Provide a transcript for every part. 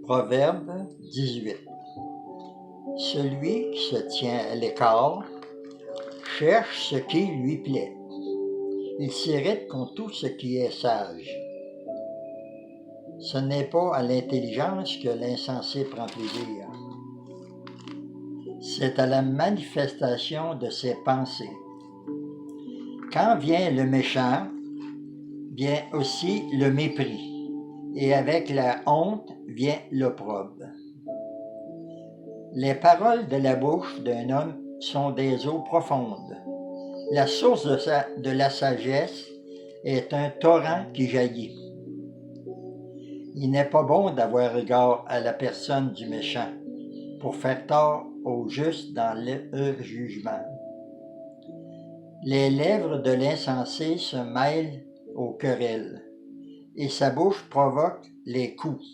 Proverbe 18. Celui qui se tient à l'écart cherche ce qui lui plaît. Il s'irrite contre tout ce qui est sage. Ce n'est pas à l'intelligence que l'insensé prend plaisir. C'est à la manifestation de ses pensées. Quand vient le méchant, vient aussi le mépris, et avec la honte vient l'opprobre. Les paroles de la bouche d'un homme sont des eaux profondes. La source de la sagesse est un torrent qui jaillit. Il n'est pas bon d'avoir égard à la personne du méchant pour faire tort au juste dans le jugement. Les lèvres de l'insensé se mêlent aux querelles, et sa bouche provoque les coups.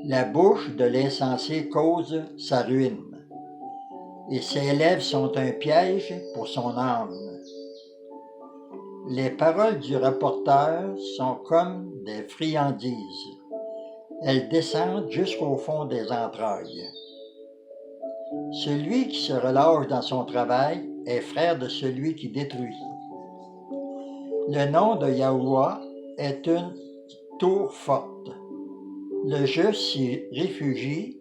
La bouche de l'insensé cause sa ruine, et ses lèvres sont un piège pour son âme. Les paroles du reporter sont comme des friandises. Elles descendent jusqu'au fond des entrailles. Celui qui se relâche dans son travail est frère de celui qui détruit. Le nom de Yahuwah est une tour forte. Le juste s'y réfugie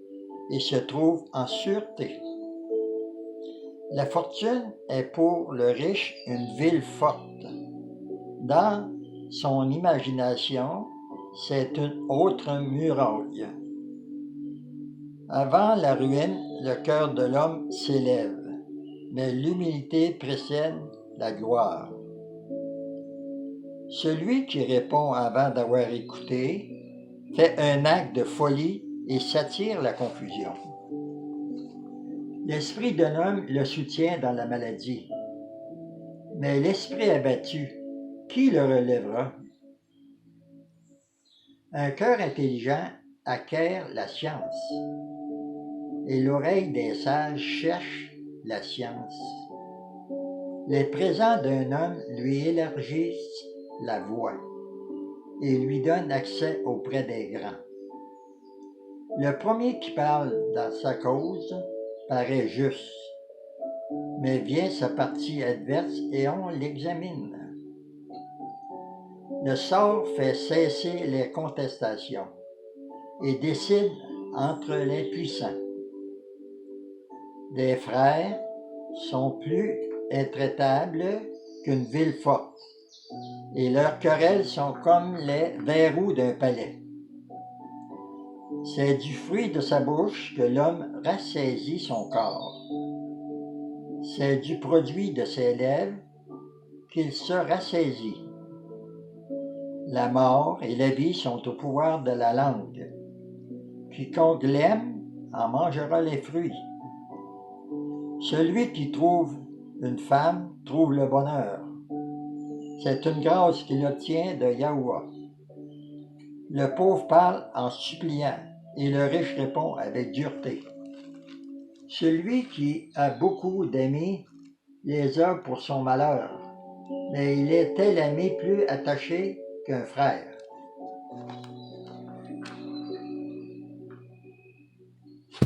et se trouve en sûreté. La fortune est pour le riche une ville forte. Dans son imagination, c'est une autre muraille. Avant la ruine, le cœur de l'homme s'élève, mais l'humilité précède la gloire. Celui qui répond avant d'avoir écouté fait un acte de folie et s'attire la confusion. L'esprit d'un homme le soutient dans la maladie, mais l'esprit abattu, qui le relèvera? Un cœur intelligent acquiert la science, et l'oreille des sages cherche la science. Les présents d'un homme lui élargissent la voie et lui donnent accès auprès des grands. Le premier qui parle dans sa cause paraît juste, mais vient sa partie adverse et on l'examine. Le sort fait cesser les contestations et décide entre les puissants. Des frères sont plus intraitables qu'une ville forte, et leurs querelles sont comme les verrous d'un palais. C'est du fruit de sa bouche que l'homme rassaisit son corps. C'est du produit de ses lèvres qu'il se rassaisit. La mort et la vie sont au pouvoir de la langue. Quiconque l'aime en mangera les fruits. Celui qui trouve une femme trouve le bonheur. C'est une grâce qu'il obtient de Yahuwah. Le pauvre parle en suppliant et le riche répond avec dureté. Celui qui a beaucoup d'amis les a pour son malheur, mais il est tel ami plus attaché qu'un frère.